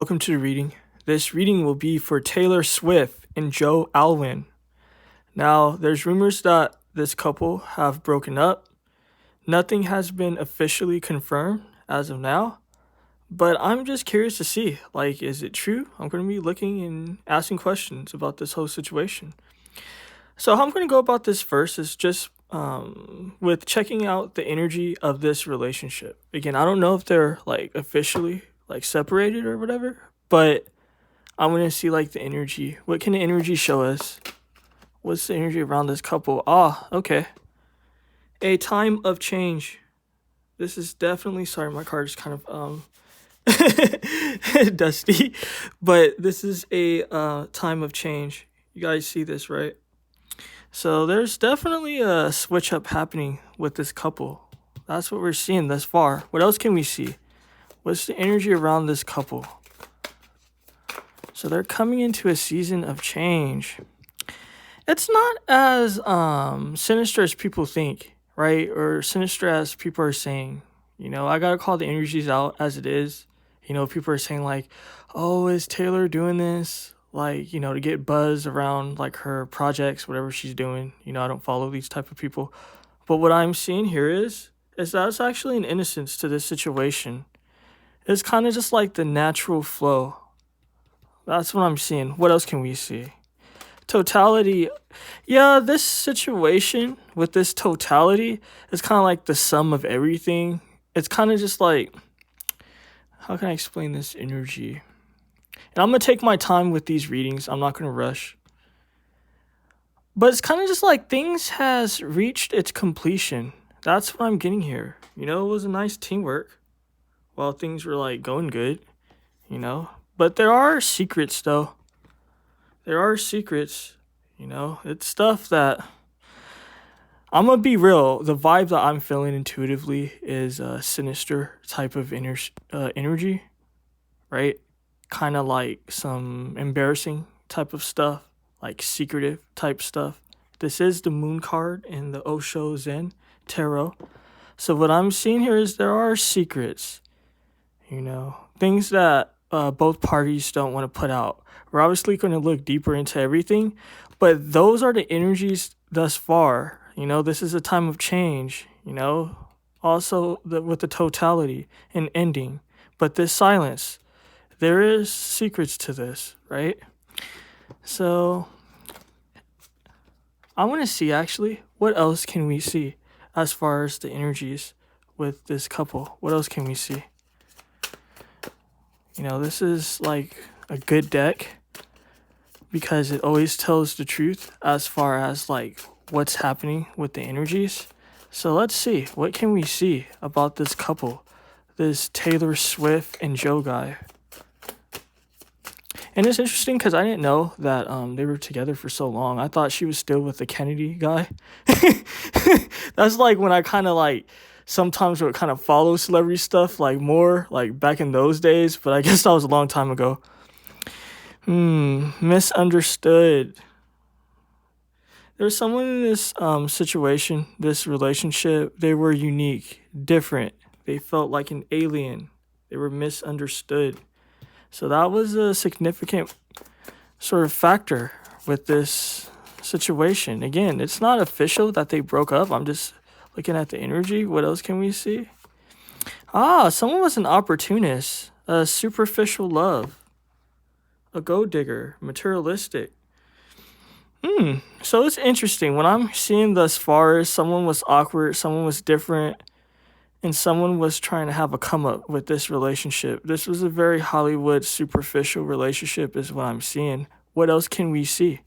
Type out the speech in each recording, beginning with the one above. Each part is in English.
Welcome to the reading. This reading will be for Taylor Swift and Joe Alwyn. Now, there's rumors that this couple have broken up. Nothing has been officially confirmed as of now, but I'm just curious to see, is it true? I'm going to be looking and asking questions about this whole situation. So how I'm going to go about this first is just with checking out the energy of this relationship. Again, I don't know if they're officially separated or whatever, but I want to see the energy. What can the energy show us? What's the energy around this couple? Okay. A time of change. This is definitely, sorry, my card is kind of dusty, but this is a time of change. You guys see this, right? So there's definitely a switch up happening with this couple. That's what we're seeing thus far. What else can we see? What's the energy around this couple? So they're coming into a season of change. It's not as sinister as people think, right? Or sinister as people are saying. I gotta call the energies out as it is. People are saying oh, is Taylor doing this? To get buzz around her projects, whatever she's doing. I don't follow these type of people. But what I'm seeing here is that it's actually an innocence to this situation. It's kind of just the natural flow. That's what I'm seeing. What else can we see? Totality. Yeah, this situation with this totality is kind of the sum of everything. It's kind of just how can I explain this energy? And I'm going to take my time with these readings. I'm not going to rush. But it's kind of just things has reached its completion. That's what I'm getting here. It was a nice teamwork while things were going good, But there are secrets though. There are secrets, It's stuff that I'm going to be real. The vibe that I'm feeling intuitively is a sinister type of energy, right? Kind of some embarrassing type of stuff, secretive type stuff. This is the moon card in the Osho Zen tarot. So what I'm seeing here is there are secrets, things that both parties don't want to put out. We're obviously going to look deeper into everything, but those are the energies thus far. This is a time of change, also with the totality and ending. But this silence, there is secrets to this, right? So I want to see actually, what else can we see as far as the energies with this couple? What else can we see? This is a good deck because it always tells the truth as far as what's happening with the energies. So let's see, what can we see about this couple, this Taylor Swift and Joe guy? And it's interesting because I didn't know that they were together for so long. I thought she was still with the Kennedy guy. That's when I kind of sometimes would kind of follow celebrity stuff more back in those days. But I guess that was a long time ago. Misunderstood. There's someone in this situation, this relationship. They were unique, different. They felt like an alien. They were misunderstood. So that was a significant sort of factor with this situation. Again, it's not official that they broke up. I'm just looking at the energy. What else can we see? Someone was an opportunist, a superficial love, a gold digger, materialistic. So it's interesting. What I'm seeing thus far is someone was awkward, someone was different, and someone was trying to have a come up with this relationship. This was a very Hollywood superficial relationship is what I'm seeing. What else can we see?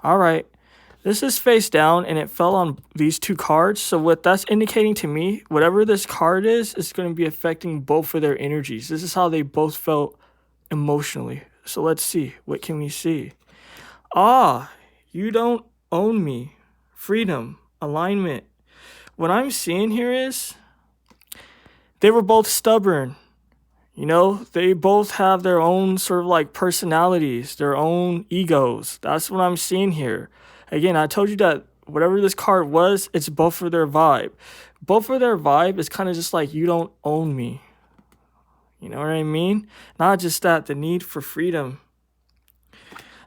All right. This is face down and it fell on these two cards. So what that's indicating to me, whatever this card is going to be affecting both of their energies. This is how they both felt emotionally. So let's see. What can we see? You don't own me. Freedom. Alignment. What I'm seeing here is they were both stubborn. They both have their own sort of personalities, their own egos. That's what I'm seeing here. Again, I told you that whatever this card was, it's both for their vibe. Both for their vibe is kind of just you don't own me. You know what I mean? Not just that, the need for freedom.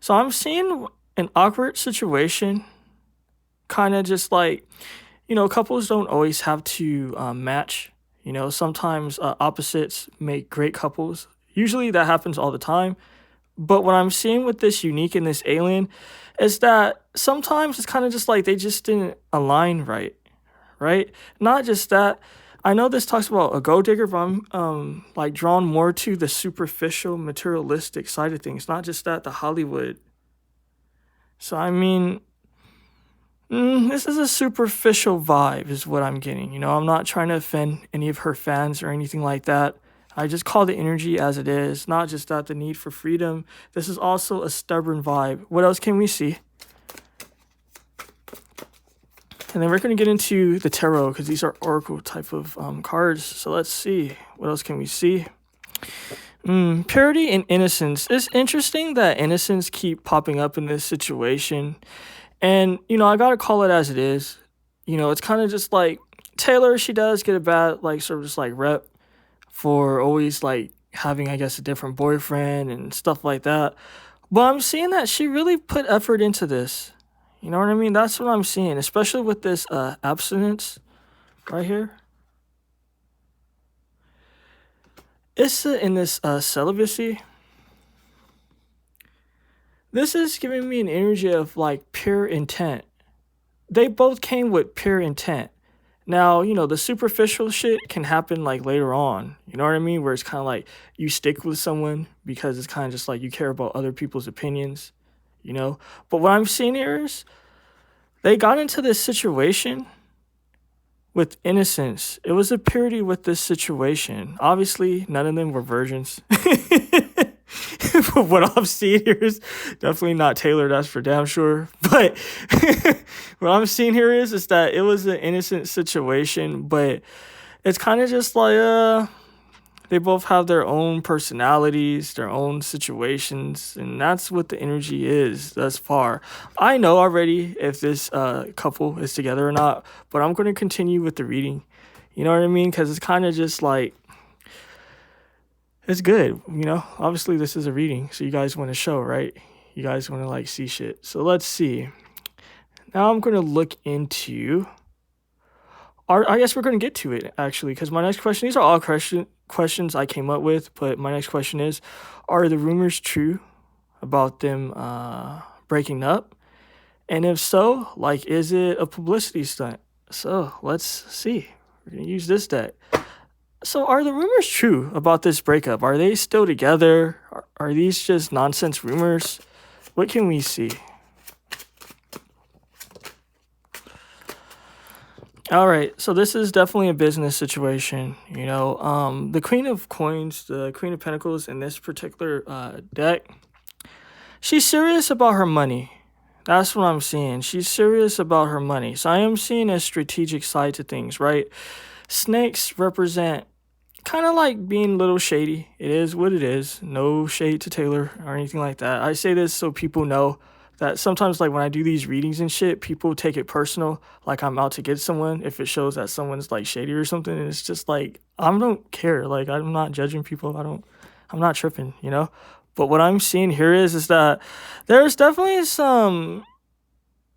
So I'm seeing an awkward situation, kind of just like, couples don't always have to match. Sometimes opposites make great couples. Usually that happens all the time. But what I'm seeing with this unique and this alien is that sometimes it's kind of just like they just didn't align right, right? Not just that. I know this talks about a gold digger, but I'm like drawn more to the superficial, materialistic side of things. Not just that, the Hollywood. So I mean, this is a superficial vibe, is what I'm getting. I'm not trying to offend any of her fans or anything like that. I just call the energy as it is, not just that, the need for freedom. This is also a stubborn vibe. What else can we see? And then we're going to get into the tarot because these are oracle type of cards. So let's see. What else can we see? Purity and innocence. It's interesting that innocence keep popping up in this situation. And, I got to call it as it is. It's kind of just like Taylor, she does get a bad, like, sort of just like rep for always like having, I guess, a different boyfriend and stuff like that. But I'm seeing that she really put effort into this. You know what I mean? That's what I'm seeing, especially with this abstinence right here. It's in this celibacy. This is giving me an energy of like pure intent. They both came with pure intent. Now, the superficial shit can happen like later on. You know what I mean? Where it's kind of like you stick with someone because it's kind of just like you care about other people's opinions, But what I'm seeing here is they got into this situation with innocence. It was a purity with this situation. Obviously, none of them were virgins. But what I'm seeing here is definitely not Taylor, that's for damn sure. But what I'm seeing here is that it was an innocent situation, but it's kind of just like they both have their own personalities, their own situations, and that's what the energy is thus far. I know already if this couple is together or not, but I'm going to continue with the reading. You know what I mean? Because it's kind of just like, it's good, Obviously, this is a reading, so you guys want to show, right? You guys want to, like, see shit. So let's see. Now I'm going to look into... I guess we're going to get to it, actually, because my next question... These are all questions I came up with, but my next question is, are the rumors true about them breaking up? And if so, like, is it a publicity stunt? So let's see. We're going to use this deck. So are the rumors true about this breakup? Are they still together? Are these just nonsense rumors? What can we see? All right, so this is definitely a business situation. The Queen of Coins, the Queen of Pentacles in this particular deck, she's serious about her money. That's what I'm seeing. She's serious about her money. So I am seeing a strategic side to things, right? Snakes represent kind of like being a little shady. It is what it is. No shade to Taylor or anything like that. I say this so people know that sometimes, like, when I do these readings and shit, people take it personal, like I'm out to get someone if it shows that someone's like shady or something. And it's just like, I don't care. Like, I'm not judging people. I'm not tripping, But what I'm seeing here is that there's definitely some,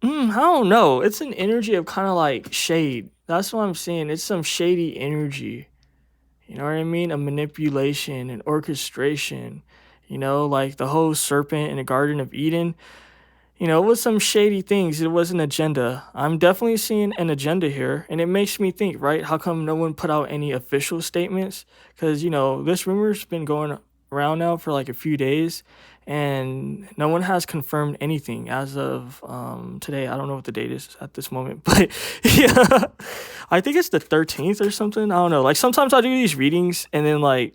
I don't know. It's an energy of kind of like shade. That's what I'm seeing. It's some shady energy. You know what I mean? A manipulation, an orchestration, like the whole serpent in the Garden of Eden. It was some shady things. It was an agenda. I'm definitely seeing an agenda here. And it makes me think, right? How come no one put out any official statements? Because, this rumor's been going around now for like a few days. And no one has confirmed anything as of today. I don't know what the date is at this moment, but yeah, I think it's the 13th or something. I don't know. Like, sometimes I do these readings and then, like,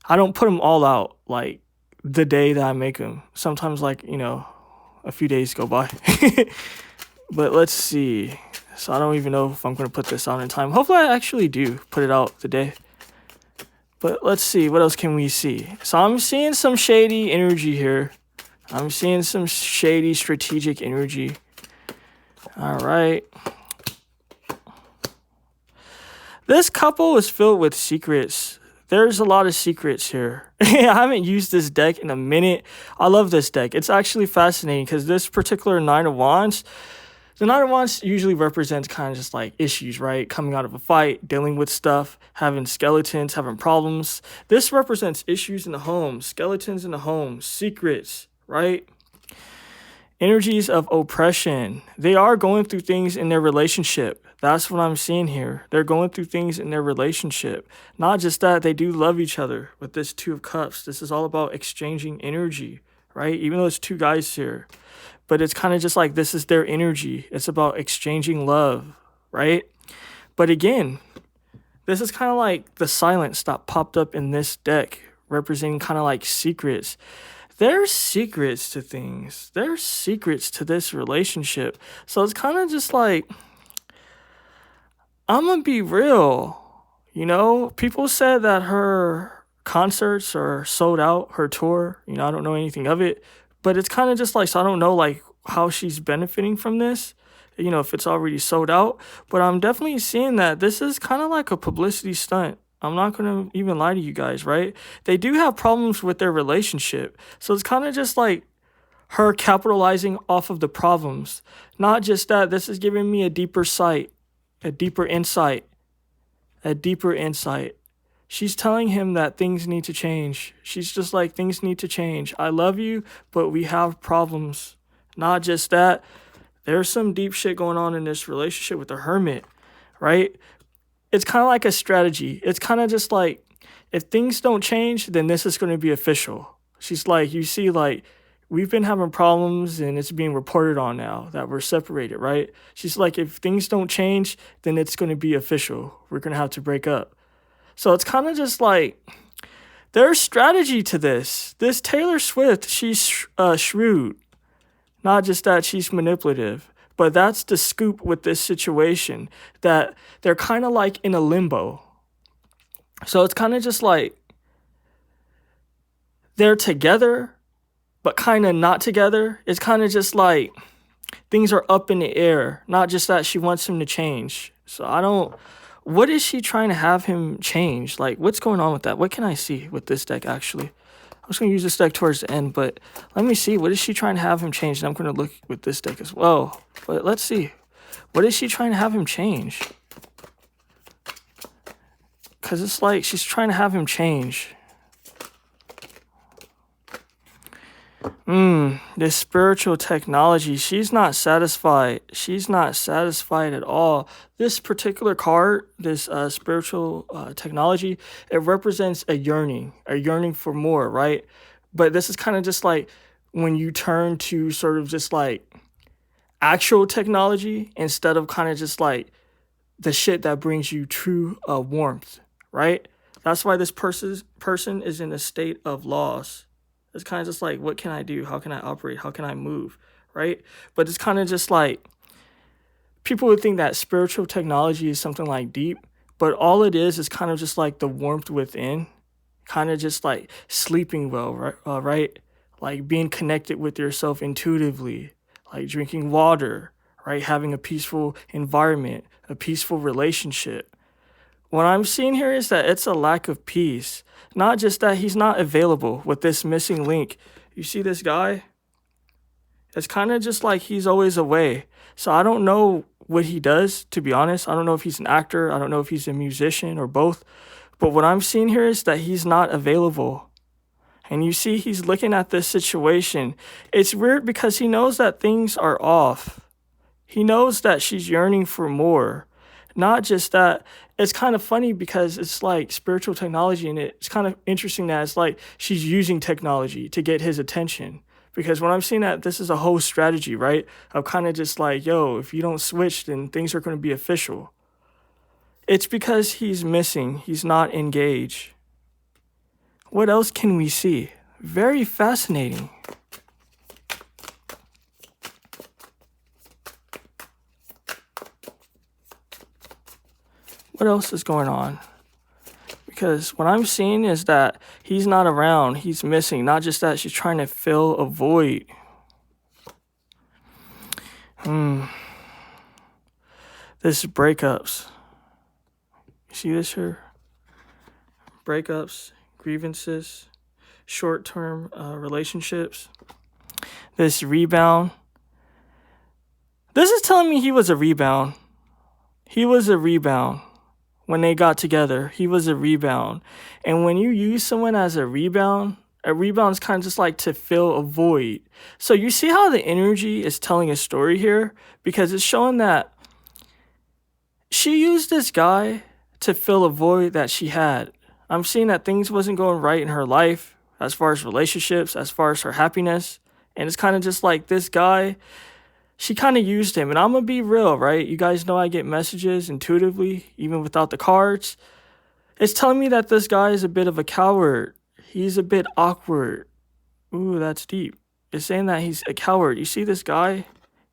I don't put them all out, like, the day that I make them. Sometimes, like, a few days go by. But let's see. So I don't even know if I'm going to put this out in time. Hopefully I actually do put it out the day. But let's see, what else can we see? So I'm seeing some shady energy here. I'm seeing some shady strategic energy. All right. This couple is filled with secrets. There's a lot of secrets here. I haven't used this deck in a minute. I love this deck. It's actually fascinating because this particular Nine of Wands, the Nine of Wands usually represents kind of just like issues, right? Coming out of a fight, dealing with stuff, having skeletons, having problems. This represents issues in the home, skeletons in the home, secrets, right? Energies of oppression. They are going through things in their relationship. That's what I'm seeing here. They're going through things in their relationship. Not just that, they do love each other with this Two of Cups. This is all about exchanging energy, right? Even though it's two guys here. But it's kind of just like this is their energy. It's about exchanging love, right? But again, this is kind of like the silence that popped up in this deck, representing kind of like secrets. There's secrets to things. There's secrets to this relationship. So it's kind of just like, I'm going to be real. You know, people said that her concerts are sold out, her tour. You know, I don't know anything of it. But it's kind of just like, so I don't know like how she's benefiting from this, you know, if it's already sold out. But I'm definitely seeing that this is kind of like a publicity stunt. I'm not going to even lie to you guys, right? They do have problems with their relationship. So it's kind of just like her capitalizing off of the problems. Not just that, this is giving me a deeper sight, a deeper insight, a deeper insight. She's telling him that things need to change. She's just like, things need to change. I love you, but we have problems. Not just that, there's some deep shit going on in this relationship with the Hermit, right? It's kind of like a strategy. It's kind of just like, if things don't change, then this is going to be official. She's like, you see, like, we've been having problems and it's being reported on now that we're separated, right? She's like, if things don't change, then it's going to be official. We're going to have to break up. So it's kind of just like, there's strategy to this. This Taylor Swift, she's shrewd. Not just that, she's manipulative. But that's the scoop with this situation, that they're kind of like in a limbo. So it's kind of just like they're together, but kind of not together. It's kind of just like things are up in the air. Not just that she wants him to change. So what is she trying to have him change? Like, what's going on with that? What can I see with this deck, actually? I was going to use this deck towards the end, but let me see. What is she trying to have him change? And I'm going to look with this deck as well. But let's see. What is she trying to have him change? Because it's like she's trying to have him change. This spiritual technology, she's not satisfied. She's not satisfied at all. This particular card, this spiritual technology, it represents a yearning for more, right? But this is kind of just like when you turn to sort of just like actual technology instead of kind of just like the shit that brings you true warmth, right? That's why this person is in a state of loss. It's kind of just like, what can I do? How can I operate? How can I move? Right? But it's kind of just like, people would think that spiritual technology is something like deep, but all it is kind of just like the warmth within, kind of just like sleeping well, right? Like being connected with yourself intuitively, like drinking water, right? Having a peaceful environment, a peaceful relationship. What I'm seeing here is that it's a lack of peace. Not just that, he's not available with this missing link. You see this guy? It's kind of just like he's always away. So I don't know what he does, to be honest. I don't know if he's an actor. I don't know if he's a musician or both. But what I'm seeing here is that he's not available. And you see he's looking at this situation. It's weird because he knows that things are off. He knows that she's yearning for more. Not just that, it's kind of funny because it's like spiritual technology, and it's kind of interesting that it's like she's using technology to get his attention. Because when I'm seeing that, this is a whole strategy, right? Of kind of just like, yo, if you don't switch, then things are going to be official. It's because he's missing. He's not engaged. What else can we see? Very fascinating. What else is going on? Because what I'm seeing is that he's not around. He's missing. Not just that, she's trying to fill a void. This is breakups. You see this here? breakups, grievances, short-term relationships. This rebound. This is telling me he was a rebound. He was a rebound. When they got together, he was a rebound. And when you use someone as a rebound is kind of just like to fill a void. So you see how the energy is telling a story here? Because it's showing that she used this guy to fill a void that she had. I'm seeing that things wasn't going right in her life as far as relationships, as far as her happiness. And it's kind of just like this guy, she kind of used him. And I'm going to be real, right? You guys know I get messages intuitively, even without the cards. It's telling me that this guy is a bit of a coward. He's a bit awkward. Ooh, that's deep. It's saying that he's a coward. You see this guy?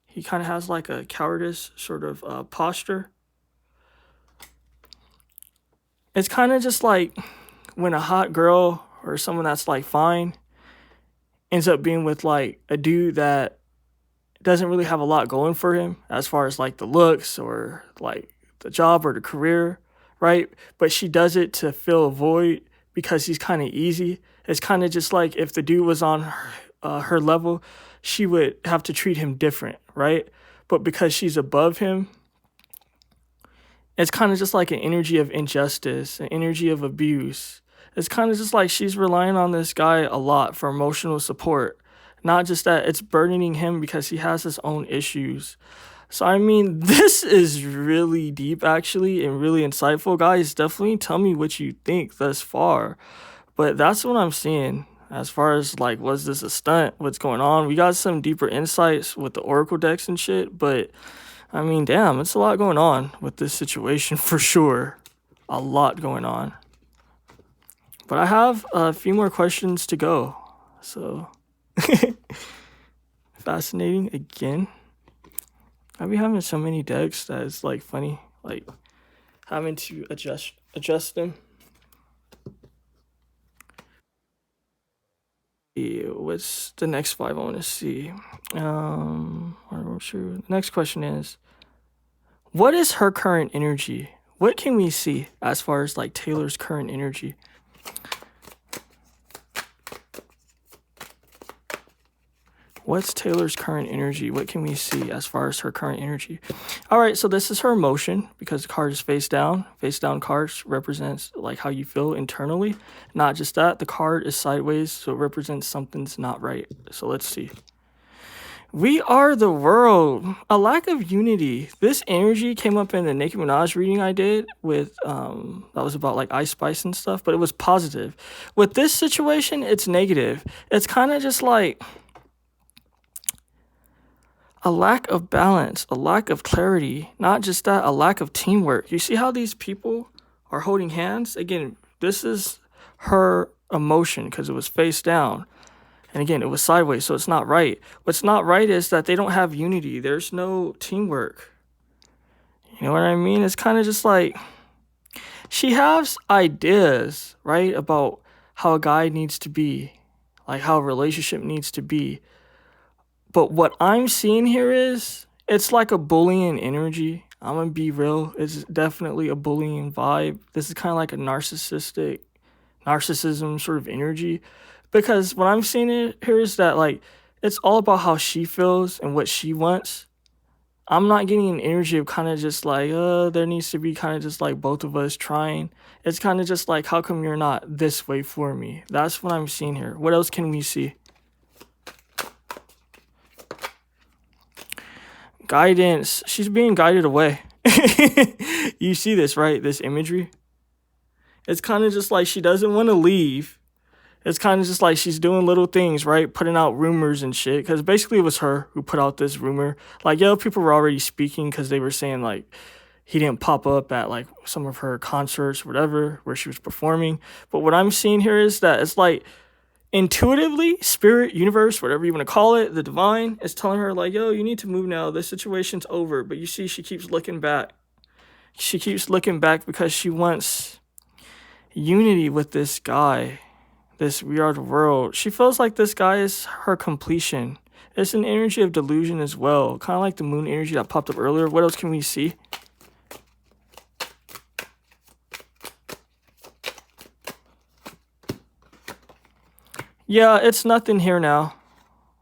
He kind of has like a cowardice sort of posture. It's kind of just like when a hot girl or someone that's like fine ends up being with like a dude that doesn't really have a lot going for him as far as like the looks or like the job or the career, right? But she does it to fill a void because he's kind of easy. It's kind of just like if the dude was on her level, she would have to treat him different, right? But because she's above him, it's kind of just like an energy of injustice, an energy of abuse. It's kind of just like she's relying on this guy a lot for emotional support. Not just that, it's burdening him because he has his own issues. So, I mean, this is really deep, actually, and really insightful. Guys, definitely tell me what you think thus far. But that's what I'm seeing as far as, like, was this a stunt? What's going on? We got some deeper insights with the Oracle decks and shit. But, I mean, damn, it's a lot going on with this situation for sure. A lot going on. But I have a few more questions to go. So, fascinating again. I be having so many decks that it's like funny, like having to adjust them. What's the next 5 I want to see? I'm sure. The next question is, what is her current energy? What can we see as far as like Taylor's current energy? What's Taylor's current energy? What can we see as far as her current energy? All right, so this is her emotion because the card is face down. Face down cards represents like how you feel internally. Not just that, the card is sideways, so it represents something's not right. So let's see. We are the world. A lack of unity. This energy came up in the Nicki Minaj reading I did with, that was about like Ice Spice and stuff, but it was positive. With this situation, it's negative. It's kind of just like a lack of balance, a lack of clarity, not just that, a lack of teamwork. You see how these people are holding hands? Again, this is her emotion because it was face down. And again, it was sideways, so it's not right. What's not right is that they don't have unity. There's no teamwork. You know what I mean? It's kind of just like she has ideas, right, about how a guy needs to be, like how a relationship needs to be. But what I'm seeing here is it's like a bullying energy. I'm going to be real. It's definitely a bullying vibe. This is kind of like a narcissism sort of energy. Because what I'm seeing here is that like it's all about how she feels and what she wants. I'm not getting an energy of kind of just like, there needs to be kind of just like both of us trying. It's kind of just like, how come you're not this way for me? That's what I'm seeing here. What else can we see? Guidance. She's being guided away. You see this, right? This imagery. It's kind of just like she doesn't want to leave. It's kind of just like she's doing little things, right? Putting out rumors and shit. Because basically it was her who put out this rumor. Like, yeah, people were already speaking because they were saying, like, he didn't pop up at, like, some of her concerts or whatever where she was performing. But what I'm seeing here is that it's like intuitively, spirit, universe, whatever you want to call it, the divine is telling her, like, yo, you need to move now. This situation's over. But you see, she keeps looking back. She keeps looking back because she wants unity with this guy. This we are the world. She feels like this guy is her completion. It's an energy of delusion as well. Kind of like the moon energy that popped up earlier. What else can we see? Yeah, it's nothing here now.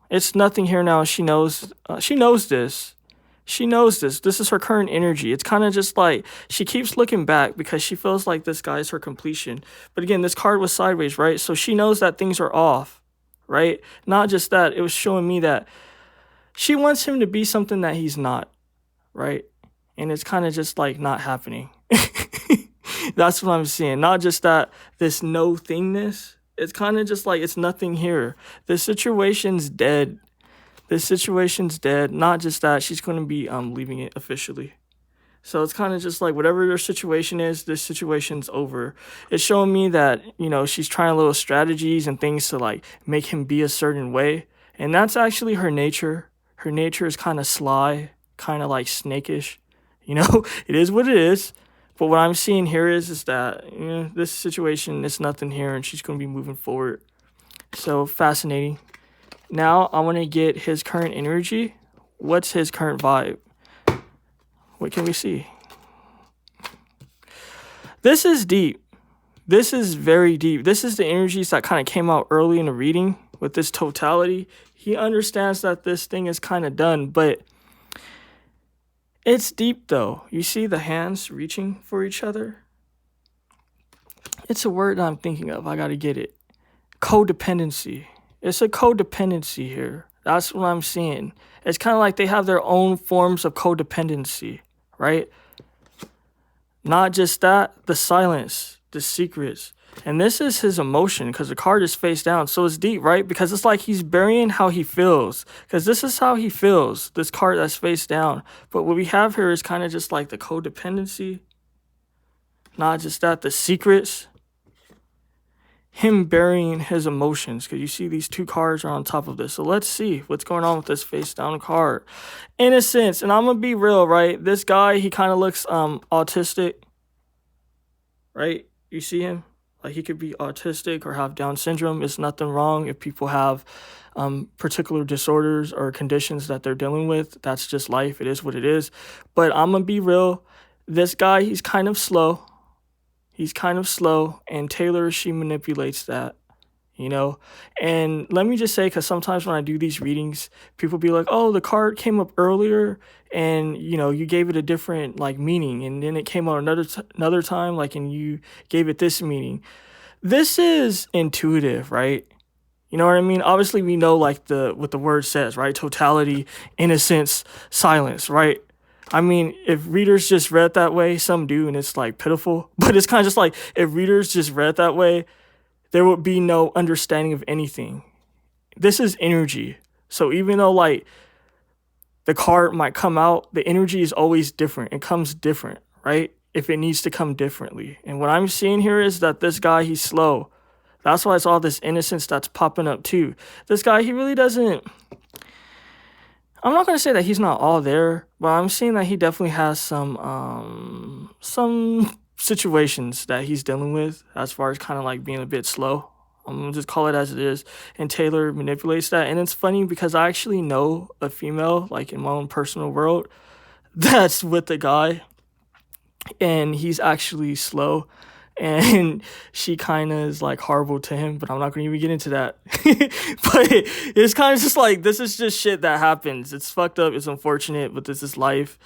It's nothing here now. She knows. She knows this. She knows this. This is her current energy. It's kind of just like she keeps looking back because she feels like this guy's her completion. But again, this card was sideways, right? So she knows that things are off, right? Not just that. It was showing me that she wants him to be something that he's not, right? And it's kind of just like not happening. That's what I'm seeing. Not just that this no thingness. It's kind of just like it's nothing here. This situation's dead. This situation's dead. Not just that, she's going to be leaving it officially. So it's kind of just like whatever their situation is, this situation's over. It's showing me that, you know, she's trying little strategies and things to like make him be a certain way. And that's actually her nature. Her nature is kind of sly, kind of like snakish. You know, it is what it is. But what I'm seeing here is that, you know, this situation is nothing here and she's going to be moving forward. So fascinating. Now I want to get his current energy. What's his current vibe? What can we see? This is deep. This is very deep. This is the energies that kind of came out early in the reading with this totality. He understands that this thing is kind of done, but it's deep though. You see the hands reaching for each other? It's a word I'm thinking of. I got to get it. Codependency. It's a codependency here. That's what I'm seeing. It's kind of like they have their own forms of codependency, right? Not just that, the silence, the secrets. And this is his emotion because the card is face down. So it's deep, right? Because it's like he's burying how he feels. Because this is how he feels, this card that's face down. But what we have here is kind of just like the codependency. Not just that, the secrets. Him burying his emotions, because you see these two cards are on top of this. So let's see what's going on with this face down card. Innocence, and I'm gonna be real, right? This guy, he kind of looks autistic, right? You see him, like he could be autistic or have Down syndrome. It's nothing wrong if people have particular disorders or conditions that they're dealing with. That's just life. It is what it is. But I'm gonna be real. This guy, he's kind of slow. He's kind of slow, and Taylor, she manipulates that, you know? And let me just say, because sometimes when I do these readings, people be like, oh, the card came up earlier, and, you know, you gave it a different, like, meaning, and then it came out another time, like, and you gave it this meaning. This is intuitive, right? You know what I mean? Obviously, we know, like, what the word says, right? Totality, innocence, silence, right? I mean, if readers just read that way, some do, and it's like pitiful. But it's kind of just like if readers just read that way, there would be no understanding of anything. This is energy. So even though like the card might come out, the energy is always different. It comes different, right? If it needs to come differently. And what I'm seeing here is that this guy, he's slow. That's why it's all this innocence that's popping up too. This guy, he really doesn't... I'm not going to say that he's not all there, but I'm seeing that he definitely has some situations that he's dealing with as far as kind of like being a bit slow. I'm going to just call it as it is. And Taylor manipulates that. And it's funny because I actually know a female, like in my own personal world, that's with a guy. And he's actually slow. And she kind of is like horrible to him, but I'm not going to even get into that. But it's kind of just like, this is just shit that happens. It's fucked up. It's unfortunate, but this is life.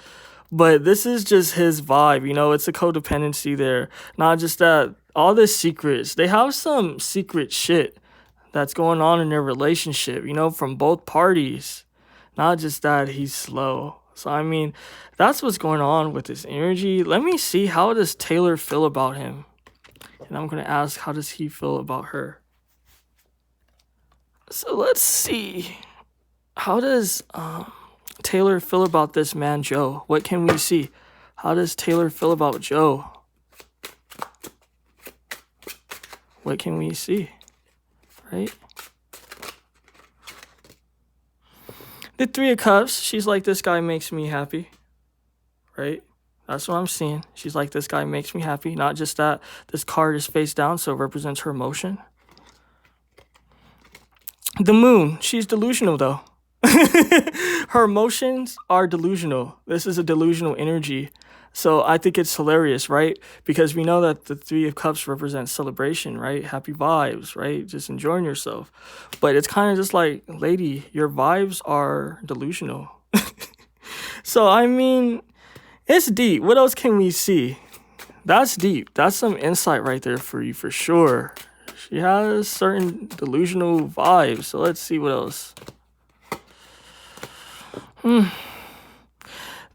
But this is just his vibe, you know, it's a codependency there. Not just that, all the secrets. They have some secret shit that's going on in their relationship, you know, from both parties. Not just that he's slow. So, I mean, that's what's going on with this energy. Let me see, how does Taylor feel about him? And I'm going to ask, how does he feel about her? So let's see. How does Taylor feel about this man, Joe? What can we see? How does Taylor feel about Joe? What can we see? Right? The Three of Cups. She's like, this guy makes me happy. Right? That's what I'm seeing. She's like, this guy makes me happy. Not just that, this card is face down, so it represents her emotion. The Moon. She's delusional, though. Her emotions are delusional. This is a delusional energy. So I think it's hilarious, right? Because we know that the Three of Cups represents celebration, right? Happy vibes, right? Just enjoying yourself. But it's kind of just like, lady, your vibes are delusional. So, I mean, it's deep. What else can we see? That's deep. That's some insight right there for you, for sure. She has certain delusional vibes. So let's see what else.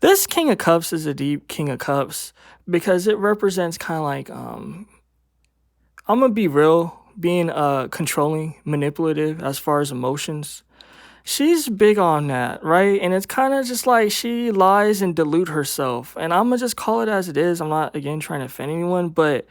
This King of Cups is a deep King of Cups because it represents kind of like, I'm going to be real, being controlling, manipulative as far as emotions. She's big on that, right? And it's kind of just like she lies and dilute herself. And I'm going to just call it as it is. I'm not, again, trying to offend anyone, but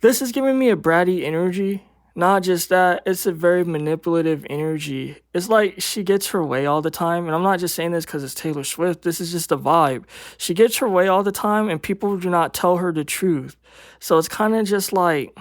this is giving me a bratty energy. Not just that, it's a very manipulative energy. It's like she gets her way all the time. And I'm not just saying this because it's Taylor Swift. This is just the vibe. She gets her way all the time and people do not tell her the truth. So it's kind of just like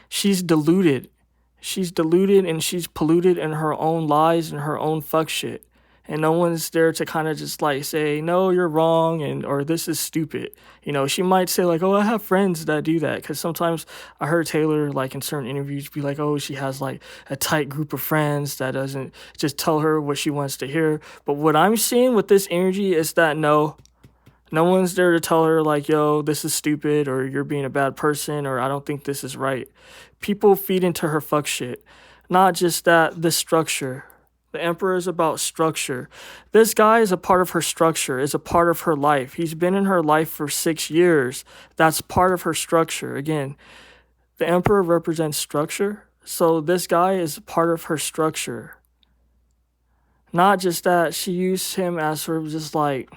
she's deluded. She's deluded and she's polluted in her own lies and her own fuck shit. And no one's there to kind of just like say, no, you're wrong, and or this is stupid. You know, she might say like, oh, I have friends that do that. Because sometimes I heard Taylor like in certain interviews be like, oh, she has like a tight group of friends that doesn't just tell her what she wants to hear. But what I'm seeing with this energy is that no one's there to tell her like, yo, this is stupid, or you're being a bad person, or I don't think this is right. People feed into her fuck shit. Not just that, the structure. The Emperor is about structure. This guy is a part of her structure, is a part of her life. He's been in her life for 6 years. That's part of her structure. Again, the Emperor represents structure. So this guy is part of her structure. Not just that, she used him as sort of just like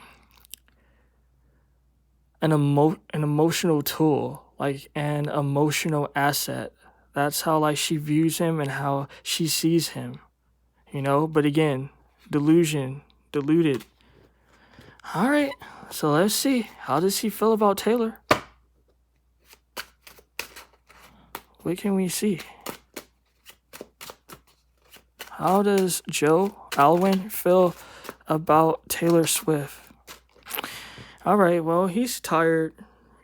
an emotional tool, like an emotional asset. That's how like she views him and how she sees him. You know, but again, deluded. All right, so let's see. How does he feel about Taylor? What can we see? How does Alwyn feel about Taylor Swift? All right, well, he's tired.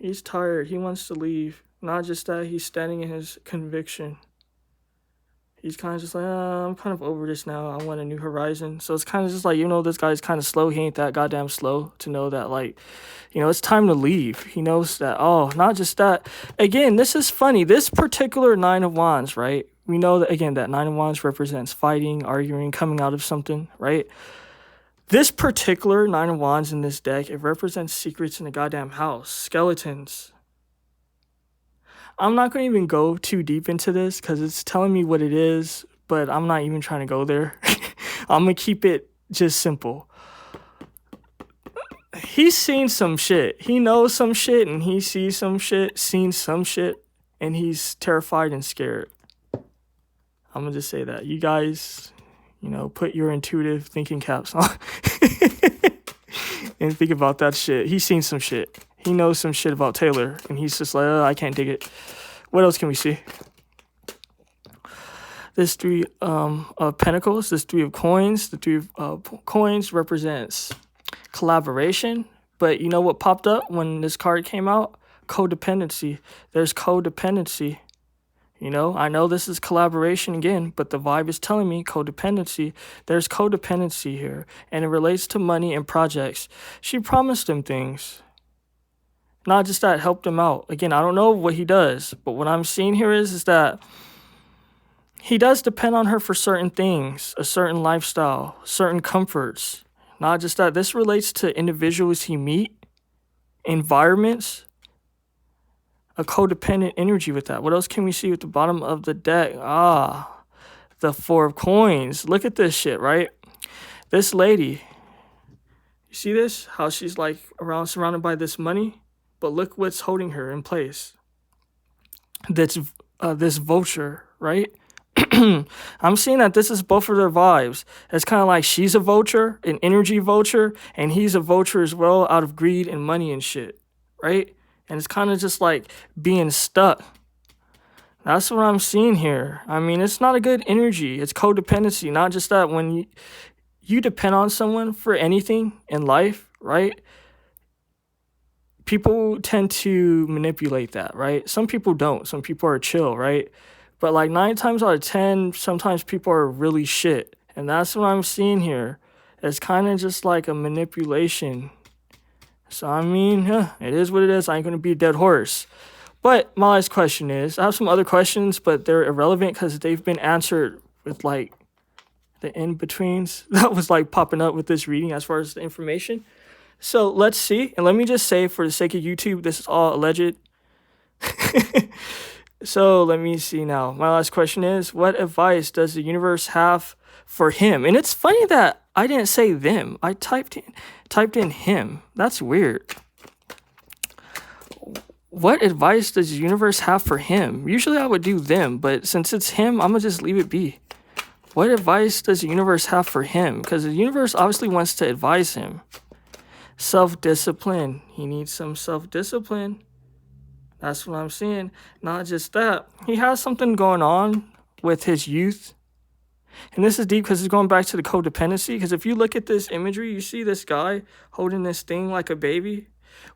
He's tired. He wants to leave. Not just that, he's standing in his conviction. He's kind of just like, I'm kind of over this now. I want a new horizon. So it's kind of just like, this guy's kind of slow. He ain't that goddamn slow to know that, like, it's time to leave. He knows that, not just that. Again, this is funny. This particular Nine of Wands, right? We know that, again, that Nine of Wands represents fighting, arguing, coming out of something, right? This particular Nine of Wands in this deck, it represents secrets in the goddamn house. Skeletons. I'm not going to even go too deep into this because it's telling me what it is, but I'm not even trying to go there. I'm going to keep it just simple. He's seen some shit. He knows some shit and he sees some shit, seen some shit, and he's terrified and scared. I'm going to just say that. You guys, put your intuitive thinking caps on and think about that shit. He's seen some shit. He knows some shit about Taylor, and he's just like, I can't dig it. What else can we see? This Three of Pentacles, this Three of Coins. The Three of Coins represents collaboration. But you know what popped up when this card came out? Codependency. There's codependency. I know this is collaboration again, but the vibe is telling me codependency. There's codependency here, and it relates to money and projects. She promised him things. Not just that, helped him out. Again, I don't know what he does, but what I'm seeing here is that he does depend on her for certain things, a certain lifestyle, certain comforts. Not just that, this relates to individuals he meet, environments, a codependent energy with that. What else can we see at the bottom of the deck? The Four of Coins. Look at this shit, right? This lady, you see this? How she's like surrounded by this money? But look what's holding her in place. That's this vulture, right? I'm seeing that this is both of their vibes. It's kind of like she's a vulture, an energy vulture, and he's a vulture as well out of greed and money and shit, right? And it's kind of just like being stuck. That's what I'm seeing here. I mean, it's not a good energy. It's codependency. Not just that, when you depend on someone for anything in life, right? people tend to manipulate that, right? Some people don't. Some people are chill, right? But like 9 times out of 10, sometimes people are really shit. And that's what I'm seeing here. It's kind of just like a manipulation. So, I mean, it is what it is. I ain't going to be a dead horse. But my last question is, I have some other questions, but they're irrelevant because they've been answered with like the in-betweens that was like popping up with this reading as far as the information. So let's see. And let me just say, for the sake of YouTube, this is all alleged. So let me see now. My last question is, what advice does the universe have for him? And it's funny that I didn't say them. I typed in him. That's weird. What advice does the universe have for him? Usually I would do them, but since it's him, I'm going to just leave it be. What advice does the universe have for him? Because the universe obviously wants to advise him. Self-discipline. He needs some self-discipline. That's what I'm seeing. Not just that. He has something going on with his youth. And this is deep because it's going back to the codependency. Because if you look at this imagery, you see this guy holding this thing like a baby.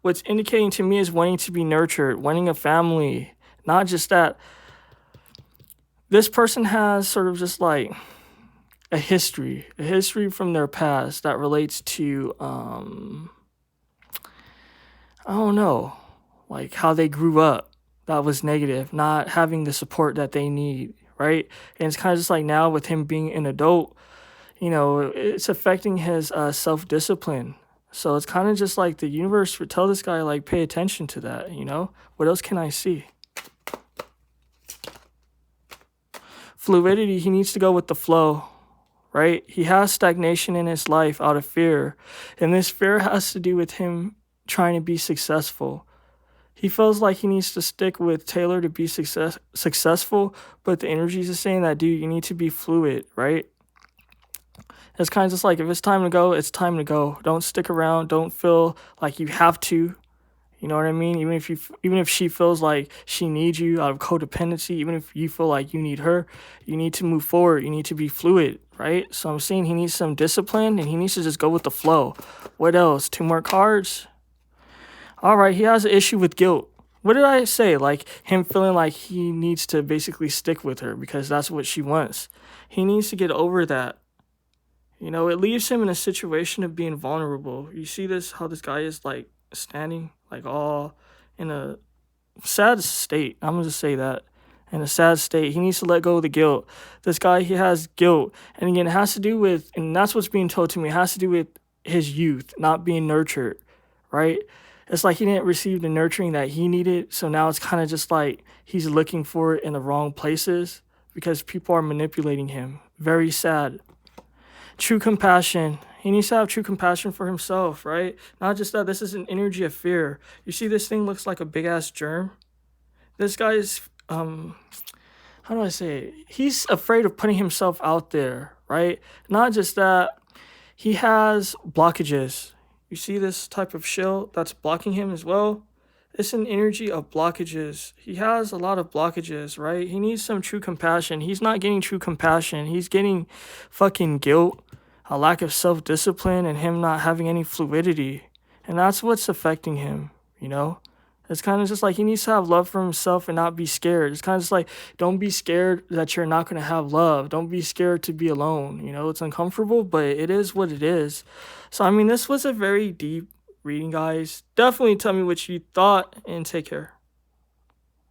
What's indicating to me is wanting to be nurtured, wanting a family. Not just that. This person has sort of just like a history from their past that relates to, I don't know, like how they grew up. That was negative, not having the support that they need, right? And it's kind of just like now with him being an adult, you know, it's affecting his self-discipline. So it's kind of just like the universe would tell this guy, like, pay attention to that, you know? What else can I see? Fluidity, he needs to go with the flow, right? He has stagnation in his life out of fear. And this fear has to do with him trying to be successful. He feels like he needs to stick with Taylor to be successful, but the energies are saying that, dude, you need to be fluid, right? It's kind of just like, if it's time to go, it's time to go. Don't stick around. Don't feel like you have to. You know what I mean? Even if she feels like she needs you out of codependency, even if you feel like you need her, you need to move forward. You need to be fluid, right? So I'm saying he needs some discipline and he needs to just go with the flow. What else? 2 more cards. All right, he has an issue with guilt. What did I say? Like him feeling like he needs to basically stick with her because that's what she wants. He needs to get over that. You know, it leaves him in a situation of being vulnerable. You see this, how this guy is like standing, like all in a sad state. I'm going to just say that. In a sad state. He needs to let go of the guilt. This guy, he has guilt. And again, it has to do with, and that's what's being told to me, it has to do with his youth, not being nurtured, right? It's like he didn't receive the nurturing that he needed. So now it's kind of just like he's looking for it in the wrong places because people are manipulating him. Very sad. True compassion. He needs to have true compassion for himself, right? Not just that. This is an energy of fear. You see this thing looks like a big-ass germ? This guy is, how do I say it? He's afraid of putting himself out there, right? Not just that. He has blockages. You see this type of shell that's blocking him as well? It's an energy of blockages. He has a lot of blockages, right? He needs some true compassion. He's not getting true compassion. He's getting fucking guilt, a lack of self-discipline, and him not having any fluidity. And that's what's affecting him, you know? It's kind of just like he needs to have love for himself and not be scared. It's kind of just like, don't be scared that you're not going to have love. Don't be scared to be alone. You know, it's uncomfortable, but it is what it is. So, I mean, this was a very deep reading, guys. Definitely tell me what you thought and take care.